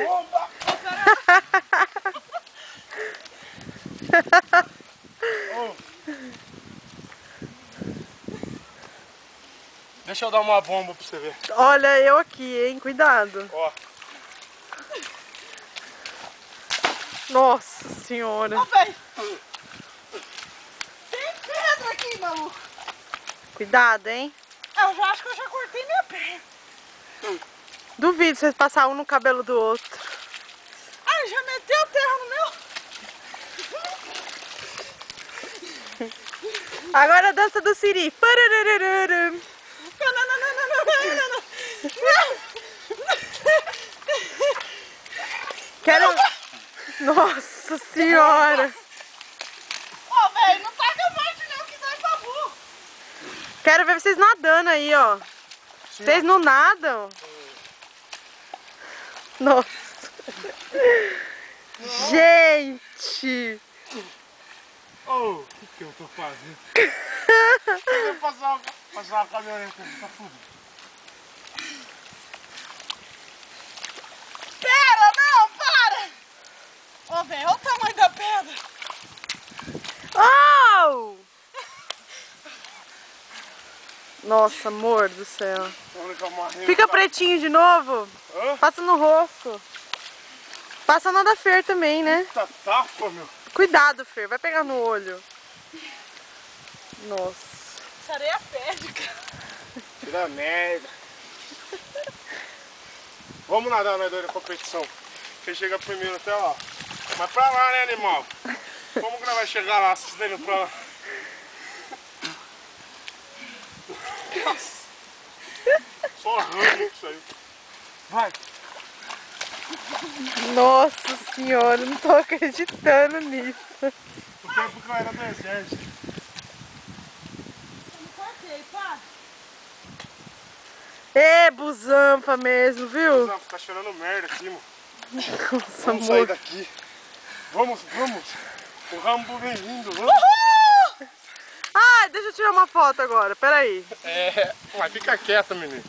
Bomba! Oh. Deixa eu dar uma bomba pra você ver. Olha eu aqui, hein? Cuidado. Ó. Nossa senhora. Ó, velho. Tem pedra aqui, maluco. Cuidado, hein? Eu já acho que eu já cortei minha perna. Duvido vocês passar um no cabelo do outro. Ai, já meteu terra no meu? Agora a dança do Siri. Parararararam. Quero... Nossa senhora. Ó, velho, não taca mais não, que vai pra burro. Quero ver vocês nadando aí, ó. Vocês não nadam? Nossa. Gente. Oh, o que eu tô fazendo? Eu vou passar uma caminhonete aqui, tá fudido. Pera, não, para. Ó, velho, olha o tamanho da pedra. Oh! Nossa, amor do céu. Fica pretinho de novo. Hã? Passa no rosto. Passa na da Fer também, né? Tá tapa, meu. Cuidado, Fer. Vai pegar no olho. Nossa. Essa areia fede, cara. Tira merda. Vamos nadar, nós dois, na competição. Quem chega primeiro até lá. Mas pra lá, né, animal? Como que nós vamos chegar lá, se vocês pra lá? Nossa. Só arranca isso aí. Vai. Nossa senhora, não tô acreditando nisso. O tempo que vai no deserto. Eu não cortei, pá. É, busanfa mesmo, viu? Não, tá cheirando merda aqui, mano. Nossa, Vamos sair amor. daqui. Vamos. O Rambo vem vindo, vamos. Ai, deixa eu tirar uma foto agora, peraí. Mas fica quieta, menino.